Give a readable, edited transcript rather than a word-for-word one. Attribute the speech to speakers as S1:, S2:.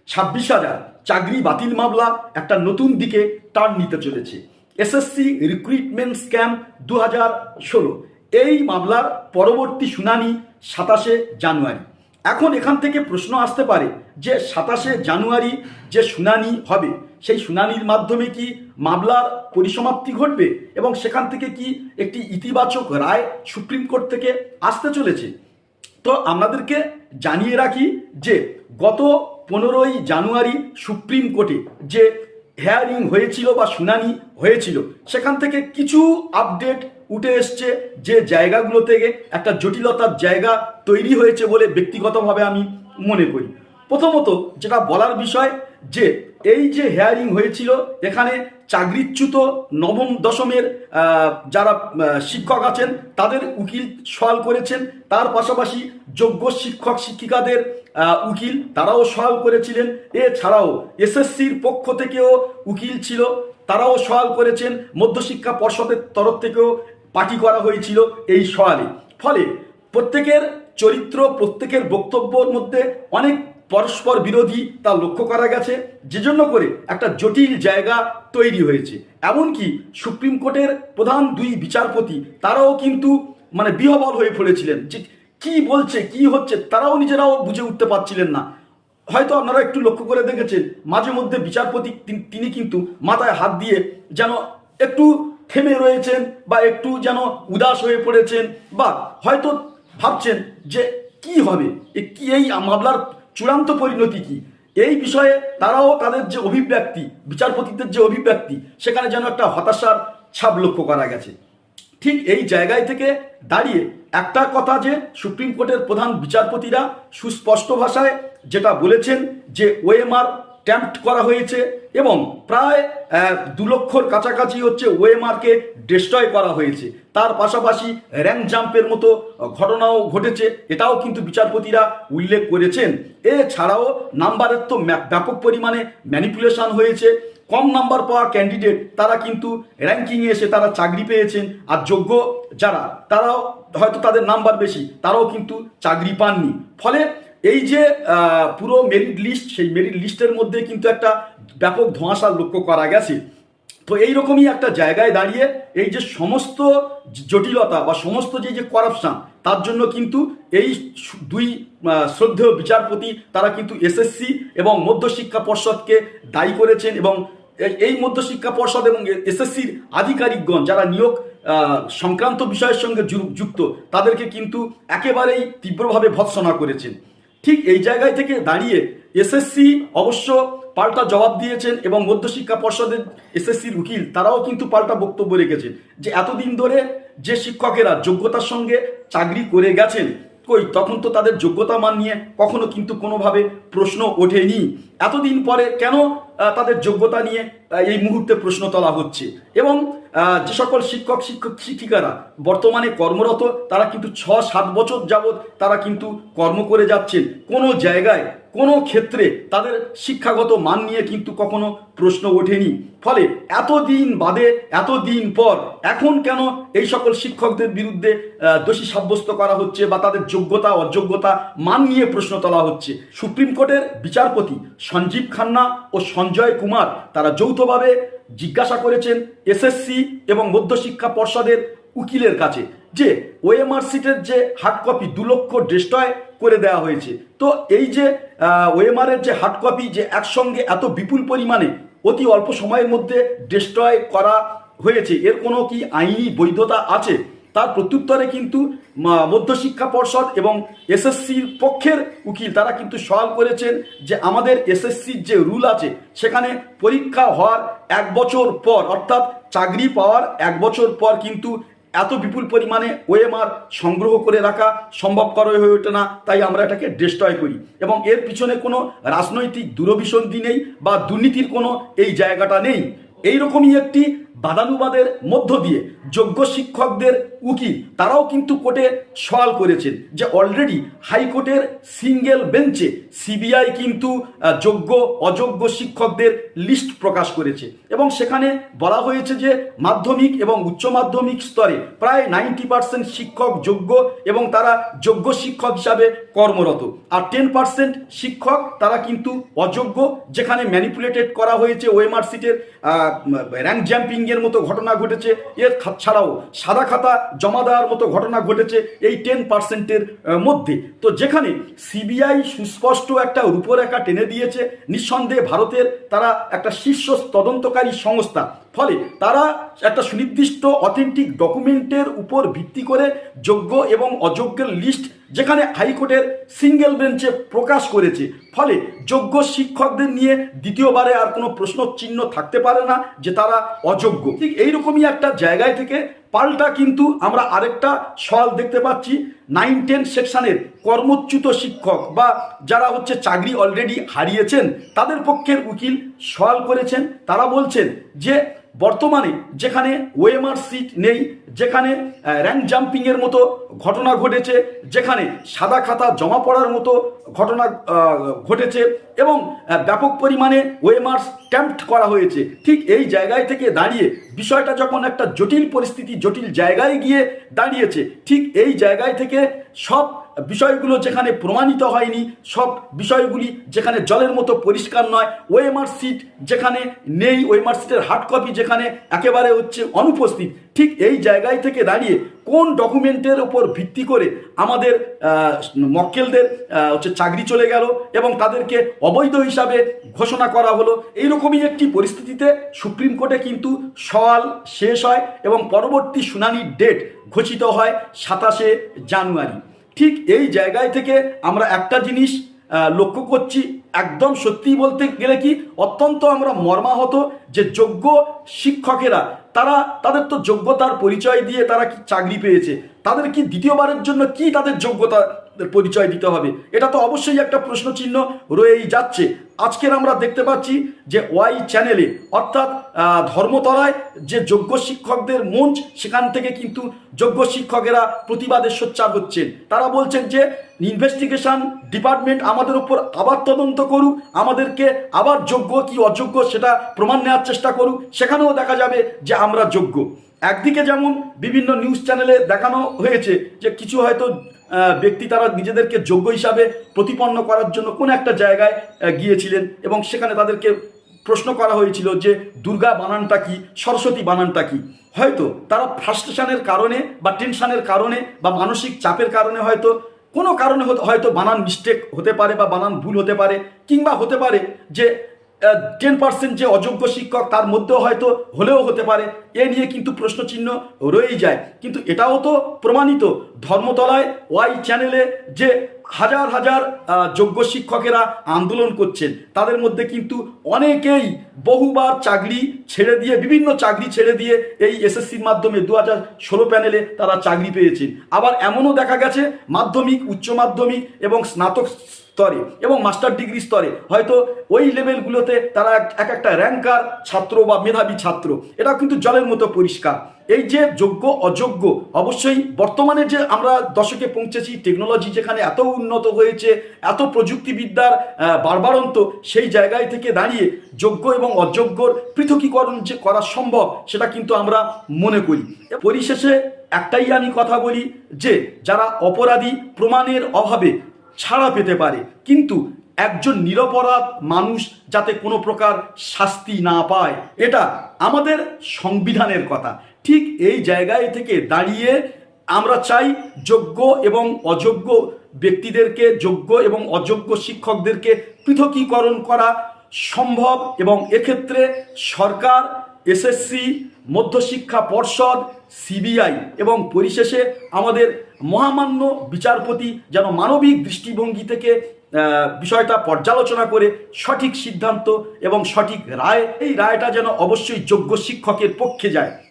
S1: 26,000 চাকরি বাতিল মামলা একটা নতুন দিকে টার্ন নিতে চলেছে। এসএসসি রিক্রুটমেন্ট স্ক্যাম 2016, এই মামলার পরবর্তী শুনানি 27শে জানুয়ারি। এখন এখান থেকে প্রশ্ন আসতে পারে যে 27শে জানুয়ারি যে শুনানি হবে সেই শুনানির মাধ্যমে কি মামলার পরিসমাপ্তি ঘটবে এবং সেখান থেকে কি একটি ইতিবাচক রায় সুপ্রিম কোর্ট থেকে আসতে চলেছে? তো আপনাদেরকে জানিয়ে রাখি যে গত 15ই জানুয়ারি সুপ্রিম কোর্টে যে হেয়ারিং হয়েছিল বা শুনানি হয়েছিল সেখান থেকে কিছু আপডেট উঠে এসছে যে জায়গাগুলো থেকে একটা জটিলতার জায়গা তৈরি হয়েছে বলে ব্যক্তিগতভাবে আমি মনে করি। প্রথমত যেটা বলার বিষয় যে এই যে হেয়ারিং হয়েছিল এখানে চাকরিচ্যুত নবম দশমের যারা শিক্ষক আছেন তাদের উকিল সওয়াল করেছেন, তার পাশাপাশি যোগ্য শিক্ষক শিক্ষিকাদের উকিল তারাও সওয়াল করেছিলেন। এছাড়াও এসএসসির পক্ষ থেকেও উকিল ছিল, তারাও সওয়াল করেছেন। মধ্যশিক্ষা পর্ষদের তরফ থেকেও পার্টি করা হয়েছিল এই সওয়ালে। ফলে প্রত্যেকের চরিত্র, প্রত্যেকের বক্তব্যের মধ্যে অনেক পরস্পর বিরোধী তা লক্ষ্য করা গেছে, যে জন্য করে একটা জটিল জায়গা তৈরি হয়েছে। এমনকি সুপ্রিম কোর্টের প্রধান দুই বিচারপতি তারাও কিন্তু বিহ্বল হয়ে পড়েছিলেন যে কি বলছে কি হচ্ছে, তারাও নিজেরাও বুঝে উঠতে পারছিলেন না। হয়তো আপনারা একটু লক্ষ্য করে দেখেছেন মাঝে মধ্যে বিচারপতি তিনি কিন্তু মাথায় হাত দিয়ে যেন একটু থেমে রয়েছেন বা একটু যেন উদাস হয়ে পড়েছেন, বা হয়তো ভাবছেন যে কি হবে, কি এই মামলার চূড়ান্ত পরিণতি কি। এই বিষয়ে তারাও তাদের যে অভিব্যক্তি, বিচারপতিদের যে অভিব্যক্তি, সেখানে যেন একটা হতাশার ছাপ লক্ষ্য করা গেছে। ঠিক এই জায়গায় থেকে দাঁড়িয়ে একটা কথা যে সুপ্রিম কোর্টের প্রধান বিচারপতিরা সুস্পষ্ট ভাষায় যেটা বলেছেন যে ওএমআর ট্যাম্পড করা হয়েছে এবং প্রায় 2 লক্ষর কাছাকাছি হচ্ছে ওএমআরকে ডিস্ট্রয় করা হয়েছে। তার পাশাপাশি র্যাঙ্ক জাম্পের মতো ঘটনাও ঘটেছে, এটাও কিন্তু বিচারপতিরা উল্লেখ করেছেন। এছাড়াও নাম্বারের তো ব্যাপক পরিমাণে ম্যানিপুলেশন হয়েছে। কম নাম্বার পাওয়া ক্যান্ডিডেট তারা কিন্তু র্যাঙ্কিংয়ে এসে তারা চাকরি পেয়েছেন, আর যোগ্য যারা তারাও হয়তো তাদের নাম্বার বেশি তারাও কিন্তু চাকরি পাননি। ফলে এই যে পুরো মেরিট লিস্ট, সেই মেরিট লিস্টের মধ্যে কিন্তু একটা ব্যাপক ধোঁয়াশা লক্ষ্য করা গেছে। তো এইরকমই একটা জায়গায় দাঁড়িয়ে এই যে সমস্ত জটিলতা বা সমস্ত যে করাপশন, তার জন্য কিন্তু এই দুই শ্রদ্ধেয় বিচারপতি তারা কিন্তু এসএসসি এবং মধ্যশিক্ষা পর্ষদকে দায়ী করেছেন এবং এই মধ্যশিক্ষা পর্ষদ এবং এসএসসির আধিকারিকগণ যারা নিয়োগ সংক্রান্ত বিষয়ের সঙ্গে যুক্ত তাদেরকে কিন্তু একেবারেই তীব্রভাবে ভৎসনা করেছেন। ঠিক এই জায়গায় থেকে দাঁড়িয়ে এসএসসি অবশ্য পাল্টা জবাব দিয়েছেন এবং মধ্যশিক্ষা পর্ষদের এসএসসির উকিল তারাও কিন্তু পাল্টা বক্তব্য রেখেছেন যে এতদিন ধরে যে শিক্ষকেরা যোগ্যতার সঙ্গে চাকরি করে গেছেন, কই তখন তো তাদের যোগ্যতা মান নিয়ে কখনো কিন্তু কোনোভাবে প্রশ্ন ওঠেনি। এতদিন পরে কেন তাদের যোগ্যতা নিয়ে এই মুহূর্তে প্রশ্ন তোলা হচ্ছে? এবং যে সকল শিক্ষিকারা বর্তমানে কর্মরত তারা কিন্তু 6-7 বছর যাবৎ তারা কিন্তু কর্ম করে যাচ্ছেন, কোনো জায়গায় কোনো ক্ষেত্রে তাদের শিক্ষাগত মান নিয়ে কিন্তু কখনো প্রশ্ন ওঠেনি। ফলে এতদিন বাদে এতদিন পর এখন কেন এই সকল শিক্ষকদের বিরুদ্ধে দোষী সাব্যস্ত করা হচ্ছে বা তাদের যোগ্যতা অযোগ্যতা মান নিয়ে প্রশ্ন তোলা হচ্ছে? সুপ্রিম কোর্টের বিচারপতি সঞ্জীব খান্না ও সঞ্জয় কুমার তারা যৌথভাবে জিজ্ঞাসা করেছেন এসএসসি এবং মধ্যশিক্ষা পর্ষদের উকিলের কাছে যে ওএমআর সিটের যে হার্ড কপি 2 লক্ষ ডিস্ট্রয় করে দেওয়া হয়েছে, তো এই যে ওএমআর এর যে হার্ড কপি যে একসঙ্গে এত বিপুল পরিমাণে অতি অল্প সময়ের মধ্যে ডিস্ট্রয় করা হয়েছে, এর কোনো কি আইনি বৈধতা আছে? তার প্রত্যুত্তরে কিন্তু মধ্যশিক্ষা পর্ষদ এবং এসএসসির পক্ষের উকিল তারা কিন্তু সওয়াল করেছেন যে আমাদের এসএসসির যে রুল আছে সেখানে পরীক্ষা হওয়ার 1 বছর পর, অর্থাৎ চাকরি পাওয়ার 1 বছর পর কিন্তু এত বিপুল পরিমাণে ওএমআর সংগ্রহ করে রাখা সম্ভবকর হয়ে ওঠে না, তাই আমরা এটাকে ডিস্ট্রয় করি। এবং এর পিছনে কোনো রাজনৈতিক দূরভিসন্ধি নেই বা দুর্নীতির কোনো এই জায়গাটা নেই। এইরকমই একটি বাদানুবাদের মধ্য দিয়ে যোগ্য শিক্ষকদের উকিল তারাও কিন্তু কোর্টে সওয়াল করেছেন যে অলরেডি হাইকোর্টের সিঙ্গেল বেঞ্চে সিবিআই কিন্তু যোগ্য অযোগ্য শিক্ষকদের লিস্ট প্রকাশ করেছে এবং সেখানে বলা হয়েছে যে মাধ্যমিক এবং উচ্চ মাধ্যমিক স্তরে প্রায় 90% শিক্ষক যোগ্য এবং তারা যোগ্য শিক্ষক হিসাবে কর্মরত, আর 10% শিক্ষক তারা কিন্তু অযোগ্য, যেখানে ম্যানিপুলেটেড করা হয়েছে ওএমআর সিটের র্যাঙ্ক জাম্পিং এর মতো ঘটনা ঘটেছে। এর ছাড়াও সাদা খাতা জমা দেওয়ার মতো ঘটনা ঘটেছে এই 10%-এর মধ্যে। তো যেখানে সিবিআই সুস্পষ্ট একটা রূপরেখা টেনে দিয়েছে, নিঃসন্দেহে ভারতের তারা একটা শীর্ষ তদন্তকারী সংস্থা, ফলে তারা একটা সুনির্দিষ্ট অথেন্টিক ডকুমেন্টের উপর ভিত্তি করে যোগ্য এবং অযোগ্যের লিস্ট যেখানে হাইকোর্টের সিঙ্গেল বেঞ্চে প্রকাশ করেছে, ফলে যোগ্য শিক্ষকদের নিয়ে দ্বিতীয়বারে আর কোনো প্রশ্ন চিহ্ন থাকতে পারে না যে তারা অযোগ্য। ঠিক এইরকমই একটা জায়গায় থেকে পাল্টা কিন্তু আমরা আরেকটা সওয়াল দেখতে পাচ্ছি। 9-10 সেকশনের কর্মচ্যুত শিক্ষক বা যারা হচ্ছে চাকরি অলরেডি হারিয়েছেন তাদের পক্ষের উকিল সওয়াল করেছেন। তারা বলছেন যে বর্তমানে যেখানে ওএমআর সিট নেই, যেখানে র্যাঙ্ক জাম্পিংয়ের মতো ঘটনা ঘটেছে, যেখানে সাদা খাতা জমা পড়ার মতো ঘটনা ঘটেছে এবং ব্যাপক পরিমাণে ওএমআর স্ট্যাম্পড করা হয়েছে, ঠিক এই জায়গায় থেকে দাঁড়িয়ে বিষয়টা যখন একটা জটিল পরিস্থিতি জটিল জায়গায় গিয়ে দাঁড়িয়েছে, ঠিক এই জায়গায় থেকে সব বিষয়গুলো যেখানে প্রমাণিত হয়নি, সব বিষয়গুলি যেখানে জলের মতো পরিষ্কার নয়, ওএমআর সিট যেখানে নেই, ওএমআর সিটের হার্ড কপি যেখানে একেবারে হচ্ছে অনুপস্থিত, ঠিক এই জায়গায় থেকে দাঁড়িয়ে কোন ডকুমেন্টের উপর ভিত্তি করে আমাদের মক্কেলদের হচ্ছে চাকরি চলে গেল এবং তাদেরকে অবৈধ হিসাবে ঘোষণা করা হলো। এইরকমই একটি পরিস্থিতিতে সুপ্রিম কোর্টে কিন্তু সওয়াল শেষ হয় এবং পরবর্তী শুনানির ডেট ঘোষিত হয় 27শে জানুয়ারি। ঠিক এই জায়গায় থেকে আমরা একটা জিনিস লক্ষ্য করছি, একদম সত্যি বলতে গেলে কি অত্যন্ত আমরা মর্মাহত যে যোগ্য শিক্ষকেরা তারা তাদের তো যোগ্যতার পরিচয় দিয়ে তারা কি চাকরি পেয়েছে, তাদের কি দ্বিতীয়বারের জন্য কি তাদের যোগ্যতা পরিচয় দিতে হবে, এটা তো অবশ্যই একটা প্রশ্নচিহ্ন রয়েই যাচ্ছে। আজকের আমরা দেখতে পাচ্ছি যে ওয়াই চ্যানেলে অর্থাৎ ধর্মতলায় যে যোগ্য শিক্ষকদের মঞ্চ, সেখান থেকে কিন্তু যোগ্য শিক্ষকেরা প্রতিবাদে সোচ্চার হচ্ছেন। তারা বলছেন যে ইনভেস্টিগেশন ডিপার্টমেন্ট আমাদের উপর আবার তদন্ত করুক, আমাদেরকে আবার যোগ্য কি অযোগ্য সেটা প্রমাণ নেওয়ার চেষ্টা করুক, সেখানেও দেখা যাবে যে আমরা যোগ্য। একদিকে যেমন বিভিন্ন নিউজ চ্যানেলে দেখানো হয়েছে যে কিছু হয়তো ব্যক্তি তারা নিজেদেরকে যোগ্য হিসাবে প্রতিপন্ন করার জন্য কোন একটা জায়গায় গিয়েছিলেন এবং সেখানে তাদেরকে প্রশ্ন করা হয়েছিল যে দুর্গা বানানটা কি, সরস্বতী বানানটা কি। হয়তো তারা ফ্রাস্ট্রেশনের কারণে বা টেনশনের কারণে বা মানসিক চাপের কারণে হয়তো কোনো কারণে হয়তো বানান মিস্টেক হতে পারে বা বানান ভুল হতে পারে, কিংবা হতে পারে যে 10% যে অযোগ্য শিক্ষক তার মধ্যেও হয়তো হলেও হতে পারে। এ নিয়ে কিন্তু প্রশ্নচিহ্ন রয়েই যায়। কিন্তু এটাও তো প্রমাণিত ধর্মতলায় ওয়াই চ্যানেলে যে হাজার হাজার যোগ্য শিক্ষকেরা আন্দোলন করছেন, তাদের মধ্যে কিন্তু অনেকেই বহুবার চাকরি ছেড়ে দিয়ে বিভিন্ন চাকরি ছেড়ে দিয়ে এই এসএসসির মাধ্যমে 2016 প্যানেলে তারা চাকরি পেয়েছেন। আবার এমনও দেখা গেছে মাধ্যমিক উচ্চ মাধ্যমিক এবং স্নাতক স্তরে এবং মাস্টার ডিগ্রি স্তরে হয়তো ওই লেভেলগুলোতে তারা এক একটা র্যাঙ্কার ছাত্র বা মেধাবী ছাত্র। এটা কিন্তু জলের মতো পরিষ্কার। এই যে যোগ্য অযোগ্য, অবশ্যই বর্তমানে যে আমরা দশকে পৌঁছেছি, টেকনোলজি যেখানে এত উন্নত হয়েছে, এত প্রযুক্তিবিদ্যার বাড়বাড়ন্ত, সেই জায়গায় থেকে দাঁড়িয়ে যোগ্য এবং অযোগ্যর পৃথকীকরণ যে করা সম্ভব সেটা কিন্তু আমরা মনে করি। পরিশেষে একটাই আমি কথা বলি যে যারা অপরাধী প্রমাণের অভাবে ছাড়া পেতে পারে, কিন্তু একজন নিরপরাধ মানুষ যাতে কোনো প্রকার শাস্তি না পায়, এটা আমাদের সংবিধানের কথা। ঠিক এই জায়গায় থেকে দাঁড়িয়ে আমরা চাই যোগ্য এবং অযোগ্য ব্যক্তিদেরকে, যোগ্য এবং অযোগ্য শিক্ষকদেরকে পৃথকীকরণ করা সম্ভব এবং এক্ষেত্রে সরকার, এসএসসি, মধ্যশিক্ষা পর্ষদ, সিবিআই এবং পরিশেষে আমাদের মহামান্য বিচারপতি যেন মানবিক দৃষ্টিভঙ্গি থেকে বিষয়টা পর্যালোচনা করে সঠিক সিদ্ধান্ত এবং সঠিক রায়, এই রায়টা যেন অবশ্যই যোগ্য শিক্ষকের পক্ষে যায়।